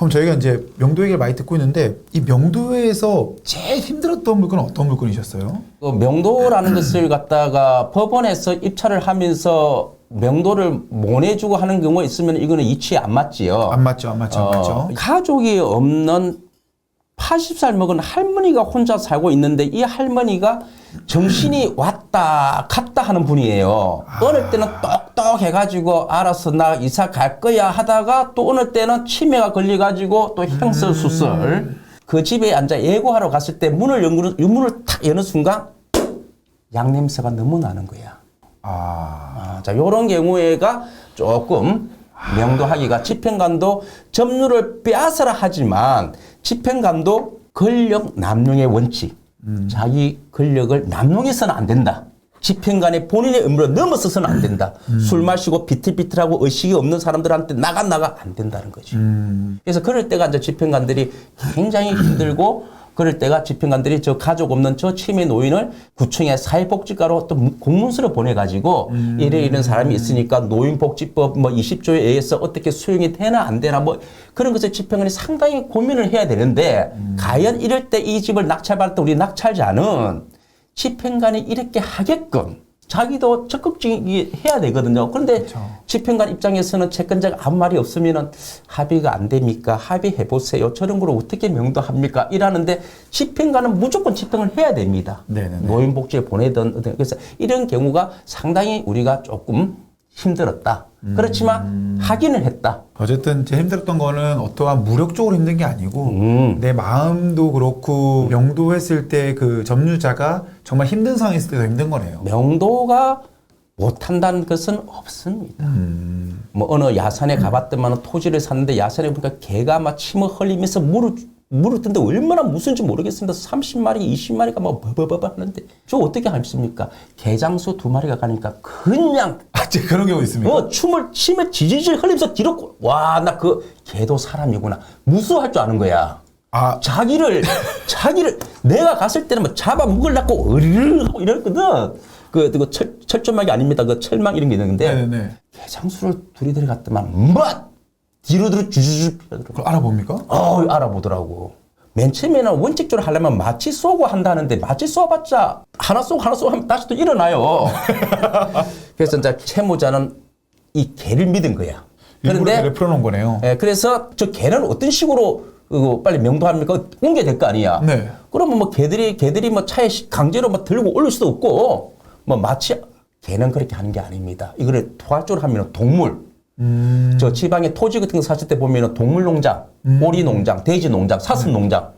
그럼 저희가 이제 명도 얘기를 많이 듣고 있는데 이 명도에서 제일 힘들었던 물건은 어떤 물건이셨어요? 그 명도라는 것을 갖다가 법원에서 입찰을 하면서 명도를 못 내주고 하는 경우가 있으면 이거는 이치에 안 맞지요. 안 맞죠, 안 맞죠, 안 맞죠. 가족이 없는 80살 먹은 할머니가 혼자 살고 있는데 이 할머니가 정신이 왔다 갔다 하는 분이에요. 어느 때는 똑똑해가지고 알아서 나 이사 갈 거야 하다가 또 어느 때는 치매가 걸려가지고 또 형설수설 그 집에 앉아 예고하러 갔을 때 문을 탁 여는 순간 양냄새가 너무 나는 거야. 자, 요런 경우에가 조금 명도하기가 집행관도 점유를 빼앗으라 하지만 집행관도 권력 남용의 원칙, 자기 권력을 남용해서는 안 된다. 집행관의 본인의 의무를 넘어서서는 안 된다. 술 마시고 비틀비틀하고 의식이 없는 사람들한테 나가 안 된다는 거지. 그래서 그럴 때가 이제 집행관들이 굉장히 힘들고 그럴 때가 집행관들이 저 가족 없는 저 치매 노인을 구청의 사회복지과로 또 공문서를 보내가지고 이런 사람이 있으니까 노인복지법 뭐 20조에 의해서 어떻게 수용이 되나 안 되나 뭐 그런 것을 집행관이 상당히 고민을 해야 되는데 과연 이럴 때 이 집을 낙찰받을 때 우리 낙찰자는 집행관이 이렇게 하게끔 자기도 적극적이게 해야 되거든요. 그런데 그렇죠. 집행관 입장에서는 채권자가 아무 말이 없으면은 합의가 안 됩니까? 합의해 보세요. 저런 걸 어떻게 명도합니까? 이러는데 집행관은 무조건 집행을 해야 됩니다. 네네네. 노인복지에 보내든 그래서 이런 경우가 상당히 우리가 조금 힘들었다. 그렇지만 하기는 했다. 어쨌든 제일 힘들었던 거는 어떠한 무력적으로 힘든 게 아니고 내 마음도 그렇고 명도했을 때 그 점유자가 정말 힘든 상황에 있을 때 더 힘든 거네요. 명도가 못한다는 것은 없습니다. 뭐 어느 야산에 가봤더만 토지를 샀는데 야산에 보니까 개가 막 침을 흘리면서 물을 뜬데 얼마나 무슨지 모르겠습니다. 30마리, 20마리가 막 버버버버 하는데 저 어떻게 하십니까? 개장수 2마리가 가니까 그냥 그런 경우 있습니까? 침을 지지질 흘리면서 뒤로 와, 나 그 개도 사람이구나. 무수할 줄 아는 거야. 자기를 내가 갔을 때는 뭐 잡아 먹으려고 으르르 하고 이랬거든. 그 철조망이 아닙니다. 그 철망 이런 게 있는데 네네. 개장수를 둘이 들어갔더만 뒤로 주주주 그걸 알아봅니까? 알아보더라고. 맨 처음에는 원칙적으로 하려면 마취 쏘고 한다는데 마취 쏘봤자 하나 쏘고 하면 다시 또 일어나요. 그래서 이제 채무자는 이 개를 믿은 거야. 그런데 개를 풀어놓은 거네요. 예, 그래서 저 개는 어떤 식으로 빨리 명도합니까? 옮겨야 될 거 아니야. 네. 그러면 뭐 개들이 뭐 차에 강제로 뭐 들고 올릴 수도 없고 뭐 마치 개는 그렇게 하는 게 아닙니다. 이거를 토할적으로 하면 동물. 저 지방에 토지 같은 거 사실 때 보면은 동물 농장, 오리 농장, 돼지 농장, 사슴 농장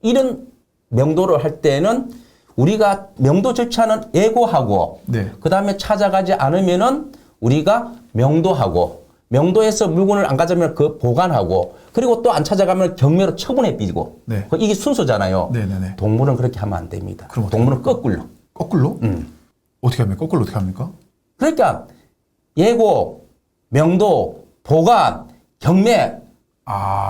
이런 명도를 할 때는 우리가 명도 절차는 예고하고 그 다음에 찾아가지 않으면은 우리가 명도하고 명도해서 물건을 안 가져오면 그 보관하고 그리고 또 안 찾아가면 경매로 처분해 삐고 이게 순서잖아요. 네네네. 동물은 그렇게 하면 안 됩니다. 그럼 동물은 거꾸로. 거꾸로? 어떻게 합니까? 거꾸로 어떻게 합니까? 그러니까 예고 명도, 보관, 경매.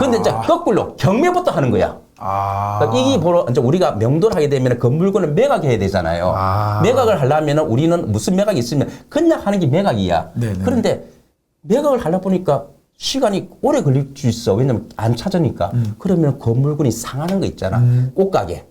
근데 이제 거꾸로 경매부터 하는 거야. 그러니까 이게 바로 이제 우리가 명도를 하게 되면 그 물건을 매각해야 되잖아요. 매각을 하려면 우리는 무슨 매각이 있으면 그냥 하는 게 매각이야. 네네. 그런데 매각을 하려 보니까 시간이 오래 걸릴 수 있어. 왜냐면 안 찾으니까. 그러면 그 물건이 상하는 거 있잖아. 꽃가게,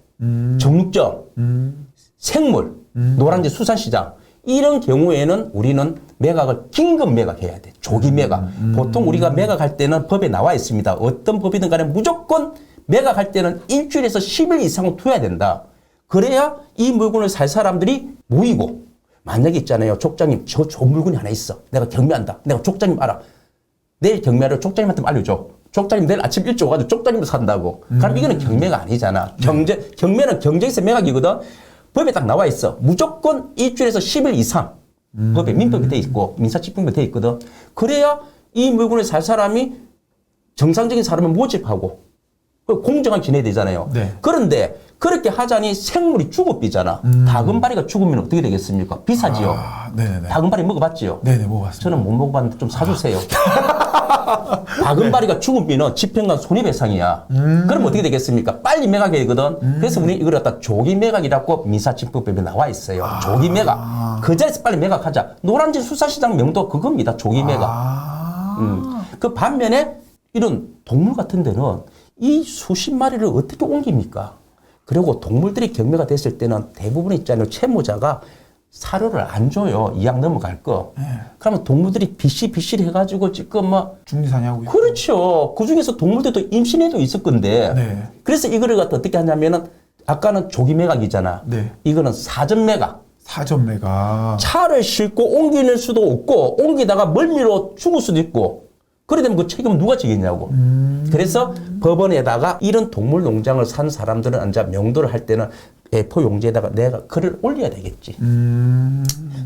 정육점, 생물, 노량진 수산시장. 이런 경우에는 우리는 매각을 긴급 매각해야 돼. 조기 매각. 보통 우리가 매각할 때는 법에 나와 있습니다. 어떤 법이든 간에 무조건 매각할 때는 일주일에서 10일 이상은 둬야 된다. 그래야 이 물건을 살 사람들이 모이고 만약에 있잖아요. 족장님 저 좋은 물건이 하나 있어. 내가 경매한다. 내가 족장님 알아. 내일 경매를 족장님한테 알려줘. 족장님 내일 아침 일찍 와가지고 족장님을 산다고. 그럼 이거는 경매가 아니잖아. 경매는 경쟁에서 매각이거든. 법에 딱 나와 있어. 무조건 일주일에서 10일 이상. 법에 민법이 돼 있고 민사집행법이 돼 있거든. 그래야 이 물건을 살 사람이 정상적인 사람을 모집하고 공정하게 지내야 되잖아요. 그런데 그렇게 하자니 생물이 죽어삐잖아. 다금바리가 죽으면 어떻게 되겠습니까? 비싸지요. 다금바리 먹어봤지요? 네네, 먹어봤습니다. 저는 못 먹어봤는데 좀 사주세요. 다금바리가 죽으면 집행관 손해배상이야. 그럼 어떻게 되겠습니까? 빨리 매각해야 되거든. 그래서 우리 이걸 갖다 조기 매각이라고 민사집행법에 나와 있어요. 조기 매각. 그 자리에서 빨리 매각하자. 노량진 수산시장 명도 그겁니다. 조기 매각. 그 반면에 이런 동물 같은 데는 이 수십 마리를 어떻게 옮깁니까? 그리고 동물들이 경매가 됐을 때는 대부분 있잖아요. 채무자가 사료를 안 줘요. 이왕 넘어갈 거. 그러면 동물들이 비실비실 해가지고 지금 막 중리사냐고. 그렇죠. 그 중에서 동물들도 임신해도 있을 건데. 네. 그래서 이거를 갖다 어떻게 하냐면은 아까는 조기 매각이잖아. 네. 이거는 사전 매각. 사전매가. 차를 싣고 옮기는 수도 없고 옮기다가 멀미로 죽을 수도 있고 그래 되면 그 책임은 누가 지겠냐고. 그래서 법원에다가 이런 동물 농장을 산 사람들은 이제 명도를 할 때는 A4 용지에다가 내가 글을 올려야 되겠지.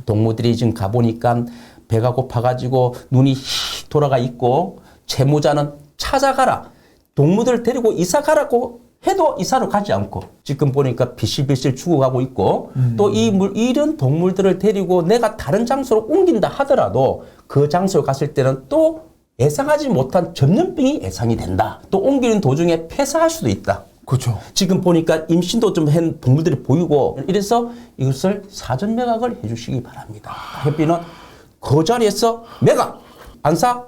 동물들이 지금 가보니까 배가 고파가지고 눈이 휙 돌아가 있고 채무자는 찾아가라. 동물들을 데리고 이사 가라고 해도 이사를 가지 않고 지금 보니까 비실비실 죽어가고 있고 또 이런 동물들을 데리고 내가 다른 장소로 옮긴다 하더라도 그 장소에 갔을 때는 또 예상하지 못한 전염병이 예상이 된다. 또 옮기는 도중에 폐사할 수도 있다. 그렇죠. 지금 보니까 임신도 좀 한 동물들이 보이고 이래서 이것을 사전 매각을 해주시기 바랍니다. 햇비는 그 자리에서 매각 안 사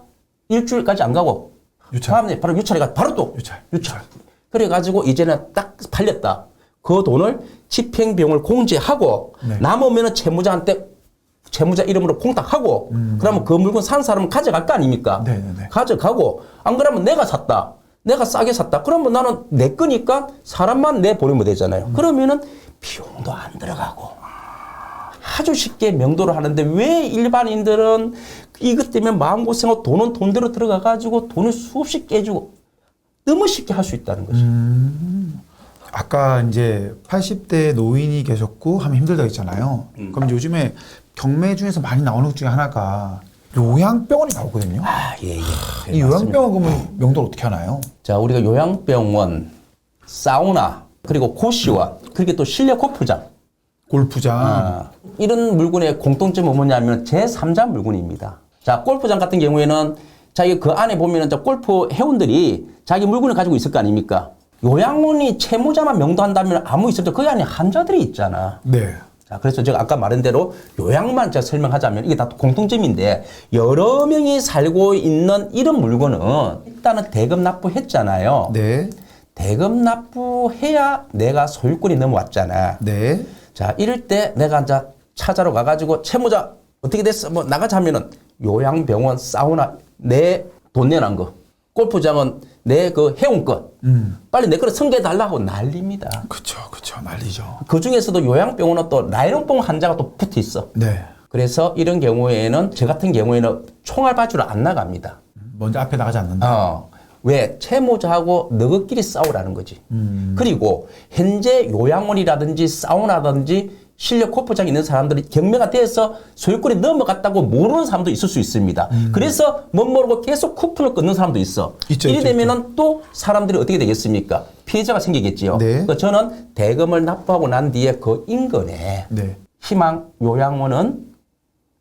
일주일까지 안 가고 유찰. 다음에 바로 유찰에 가 바로 또 유찰. 그래가지고 이제는 딱 팔렸다. 그 돈을 집행비용을 공제하고 네. 남으면은 채무자한테 채무자 이름으로 콩닥하고 그러면 그 물건 산 사람은 가져갈 거 아닙니까? 네네네. 가져가고 안 그러면 내가 샀다. 내가 싸게 샀다. 그러면 나는 내 거니까 사람만 내보내면 되잖아요. 그러면은 비용도 안 들어가고 아주 쉽게 명도를 하는데 왜 일반인들은 이것 때문에 마음고생하고 돈은 돈대로 들어가가지고 돈을 수없이 깨주고 너무 쉽게 할 수 있다는 거죠. 아까 이제 80대 노인이 계셨고 하면 힘들다 했잖아요. 그럼 요즘에 경매 중에서 많이 나오는 것 중에 하나가 요양병원이 나오거든요. 아, 예, 예. 이 요양병원 그러면 명도를 어떻게 하나요? 자, 우리가 요양병원, 사우나, 그리고 고시원, 그리고 또 실내 골프장. 골프장. 이런 물건의 공통점은 뭐냐면 제3자 물건입니다. 자, 골프장 같은 경우에는 자기 그 안에 보면은 골프 회원들이 자기 물건을 가지고 있을 거 아닙니까? 요양원이 채무자만 명도한다면 아무 있을 때 그 안에 환자들이 있잖아. 네. 자, 그래서 제가 아까 말한 대로 요양만 제가 설명하자면 이게 다 공통점인데 여러 명이 살고 있는 이런 물건은 일단은 대금 납부했잖아요. 네. 대금 납부해야 내가 소유권이 넘어왔잖아. 네. 자, 이럴 때 내가 이제 찾아러 가가지고 채무자 어떻게 됐어? 뭐 나가자 하면은 요양병원, 사우나 내 돈 내놓은 거. 골프장은 내 그 회원 것. 빨리 내 거를 승계해달라고 난립니다. 그쵸. 난리죠. 그 중에서도 요양병원은 또 라이온병 환자가 또 붙어 있어. 네. 그래서 이런 경우에는 저 같은 경우에는 총알 바주로 안 나갑니다. 먼저 앞에 나가지 않는다. 왜? 채무자하고 너희끼리 싸우라는 거지. 그리고 현재 요양원이라든지 사우나라든지 실내 골프장에 있는 사람들이 경매가 돼서 소유권이 넘어갔다고 모르는 사람도 있을 수 있습니다. 그래서 못 모르고 계속 쿠폰을 끊는 사람도 있어. 이래 되면은 또 사람들이 어떻게 되겠습니까? 피해자가 생기겠지요. 네. 그러니까 저는 대금을 납부하고 난 뒤에 그 인근에 네. 희망 요양원은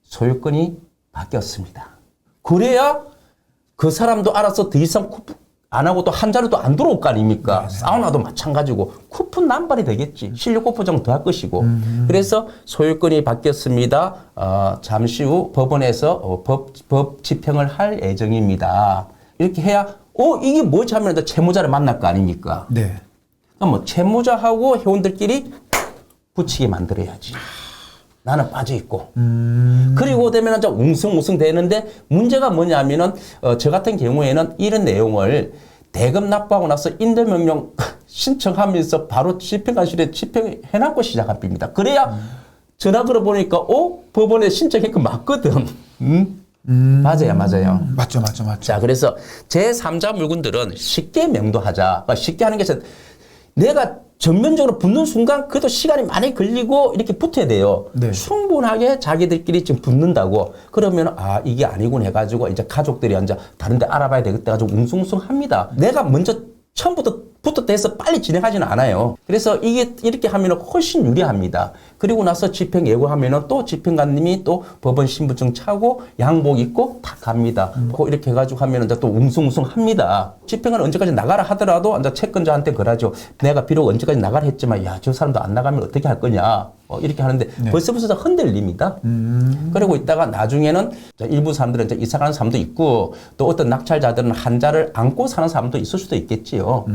소유권이 바뀌었습니다. 그래야 그 사람도 알아서 더 이상 쿠폰 안 하고 또 한 자리도 안 들어올 거 아닙니까? 사우나도 마찬가지고 쿠폰 남발이 되겠지. 실내 골프장 더 할 것이고. 그래서 소유권이 바뀌었습니다. 잠시 후 법원에서 법 집행을 할 예정입니다. 이렇게 해야 이게 뭐지 하면 채무자를 만날 거 아닙니까? 네. 그럼 뭐 채무자하고 회원들끼리 붙이게 만들어야지. 나는 빠져있고. 그리고 되면 이제 웅성웅성 되는데 문제가 뭐냐면은, 저 같은 경우에는 이런 내용을 대금 납부하고 나서 임대명령 신청하면서 바로 집행관실에 집행해놨고 시작합니다. 그래야 전화 걸어보니까, 법원에 신청한 거 맞거든. 맞아요. 맞죠. 자, 그래서 제3자 물건들은 쉽게 명도하자. 그러니까 쉽게 하는 게 내가 전면적으로 붙는 순간 그래도 시간이 많이 걸리고 이렇게 붙어야 돼요. 네. 충분하게 자기들끼리 지금 붙는다고 그러면 이게 아니군 해가지고 이제 가족들이 이제 다른 데 알아봐야 되겠다 가지고 웅숭숭합니다. 내가 먼저 처음부터 붙었다 해서 빨리 진행하지는 않아요. 그래서 이게 이렇게 하면 훨씬 유리합니다. 그리고 나서 집행 예고하면은 또 집행관님이 또 법원 신분증 차고 양복 입고 다 갑니다. 이렇게 해가지고 하면 이제 또 웅숭웅숭합니다. 집행은 언제까지 나가라 하더라도 이제 채권자한테 그러죠. 내가 비록 언제까지 나가라 했지만 야, 저 사람도 안 나가면 어떻게 할 거냐. 이렇게 하는데 네. 벌써부터 흔들립니다. 그리고 있다가 나중에는 일부 사람들은 이제 이사 가는 사람도 있고 또 어떤 낙찰자들은 한자를 안고 사는 사람도 있을 수도 있겠지요.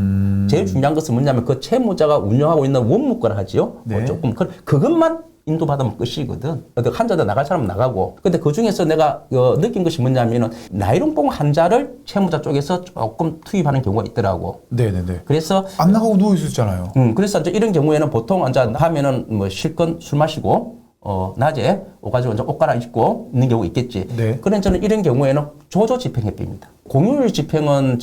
제일 중요한 것은 뭐냐면 그 채무자가 운영하고 있는 원무권 하지요. 네. 조금 그것만 인도받으면 끝이거든. 한자도 나갈 사람은 나가고. 근데 그 중에서 내가 느낀 것이 뭐냐면은 나이롱봉 한자를 채무자 쪽에서 조금 투입하는 경우가 있더라고. 네네네. 그래서 안 나가고 누워 있었잖아요. 그래서 이제 이런 경우에는 보통 이제 하면은 뭐 실컷 술 마시고 낮에 오가지고 이제 옷 갈아입고 있는 경우가 있겠지. 네. 그런 저는 이런 경우에는 조조 집행해법입니다. 공휴일 집행은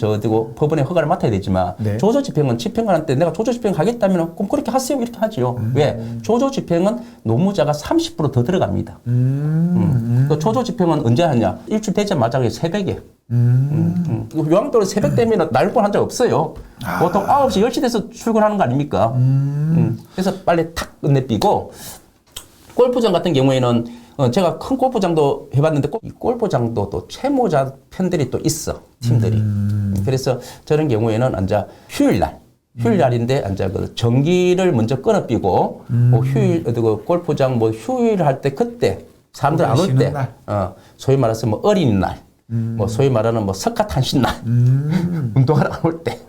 법원에 허가를 맡아야 되지만 네. 조조 집행은 집행관할 때 내가 조조 집행 가겠다면 그럼 그렇게 하세요 이렇게 하지요. 왜? 조조 집행은 노무자가 30% 더 들어갑니다. 그 조조 집행은 언제 하냐? 일주일 되자마자 새벽에. 요양병원 새벽 되면 날폰 한 적 없어요. 보통 9시, 10시 돼서 출근하는 거 아닙니까? 그래서 빨리 탁 끝내삐고 골프장 같은 경우에는 제가 큰 골프장도 해봤는데 이 골프장도 또 채무자 편들이 또 있어 팀들이. 그래서 저런 경우에는 이제 휴일날인데 이제 그 전기를 먼저 끊어삐고 휴일 그 골프장 뭐 휴일 할 때 그때 사람들 안 올 때 소위 말해서 뭐 어린이날 뭐 소위 말하는 뭐 석가탄신날 운동하러 안 올 때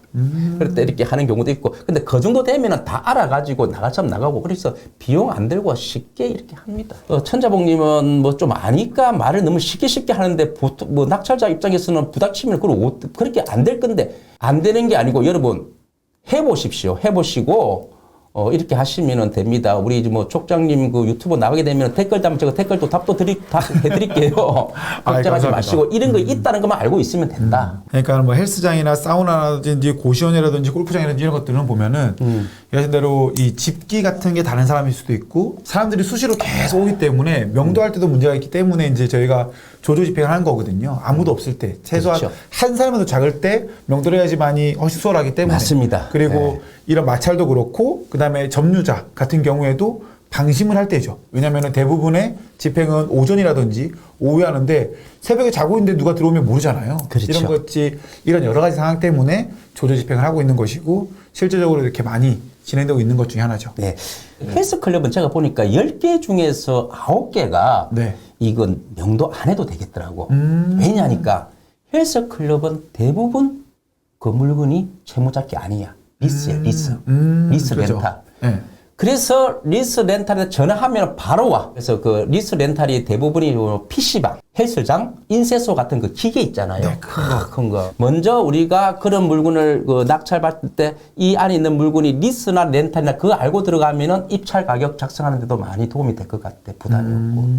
그럴 때 이렇게 하는 경우도 있고 근데 그 정도 되면은 다 알아가지고 나갈 사람 나가고 그래서 비용 안 들고 쉽게 이렇게 합니다. 천자복님은 뭐 좀 아니까 말을 너무 쉽게 하는데 보통 뭐 낙찰자 입장에서는 부닥치면 그렇게 안 될 건데 안 되는 게 아니고 여러분 해보십시오. 해보시고 이렇게 하시면 됩니다. 우리 뭐 족장님 그 유튜브 나가게 되면 댓글 달면 제가 댓글도 답도 해드릴게요. 걱정하지 마시고 이런 거 있다는 것만 알고 있으면 된다. 그러니까 뭐 헬스장이나 사우나라든지 고시원이라든지 골프장이라든지 이런 것들은 보면은 예를 대로 이 집기 같은 게 다른 사람일 수도 있고 사람들이 수시로 계속 오기 때문에 명도할 때도 문제가 있기 때문에 이제 저희가 조조 집행을 하는 거거든요. 아무도 없을 때 최소한 그렇죠. 한 사람이라도 작을 때 명도를 해야지만이 훨씬 수월하기 때문에 맞습니다. 그리고 네. 이런 마찰도 그렇고 그다음에 점유자 같은 경우에도 방심을 할 때죠. 왜냐하면 대부분의 집행은 오전이라든지 오후에 하는데 새벽에 자고 있는데 누가 들어오면 모르잖아요. 그렇죠. 이런 것이 이런 여러 가지 상황 때문에 조조 집행을 하고 있는 것이고 실질적으로 이렇게 많이 진행되고 있는 것 중에 하나죠. 네. 헬스클럽은 제가 보니까 10개 중에서 9개가 네. 이건 명도 안 해도 되겠더라고. 왜냐니까 헬스클럽은 대부분 그 물건이 채무자 게 아니야. 리스야, 리스. 리스 그렇죠. 렌탈. 네. 그래서 리스 렌탈에 전화하면 바로 와. 그래서 그 리스 렌탈이 대부분이 PC방, 헬스장, 인쇄소 같은 그 기계 있잖아요. 네, 큰 거. 먼저 우리가 그런 물건을 그 낙찰받을 때 이 안에 있는 물건이 리스나 렌탈이나 그거 알고 들어가면은 입찰 가격 작성하는 데도 많이 도움이 될 것 같아. 부담이 없고.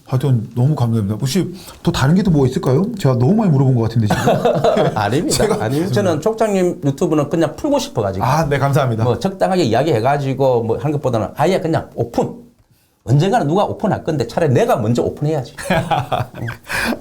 하여튼 너무 감사합니다. 혹시 또 다른 게 또 뭐가 있을까요? 제가 너무 많이 물어본 것 같은데 지금. 아닙니다. 아닙니다. 저는 족장님 유튜브는 그냥 풀고 싶어가지고. 아, 네, 감사합니다. 뭐 적당하게 이야기해가지고 뭐 하는 것보다는 아예 그냥 오픈. 언젠가는 누가 오픈할 건데 차라리 내가 먼저 오픈해야지.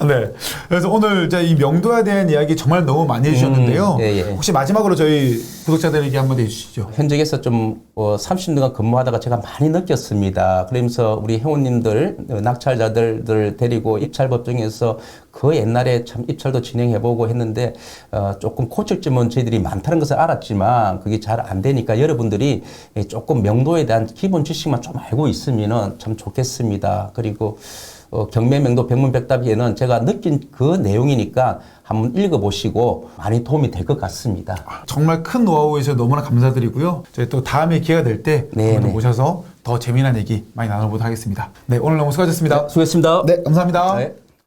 네. 그래서 오늘 이 명도에 대한 이야기 정말 너무 많이 해주셨는데요. 예, 예. 혹시 마지막으로 저희 구독자들에게 한마디 해주시죠. 현직에서 좀 30년간 근무하다가 제가 많이 느꼈습니다. 그러면서 우리 회원님들, 낙찰자들 데리고 입찰법정에서 그 옛날에 참 입찰도 진행해보고 했는데 조금 고칠 점은 저희들이 많다는 것을 알았지만 그게 잘 안 되니까 여러분들이 조금 명도에 대한 기본 지식만 좀 알고 있으면은 참 좋겠습니다. 그리고 경매명도 백문백답에는 제가 느낀 그 내용이니까 한번 읽어보시고 많이 도움이 될 것 같습니다. 정말 큰 노하우에서 너무나 감사드리고요. 저희 또 다음에 기회가 될 때 네, 네. 모셔서 더 재미난 얘기 많이 나눠보도록 하겠습니다. 네, 오늘 너무 수고하셨습니다. 수고했습니다. 네, 감사합니다. 네.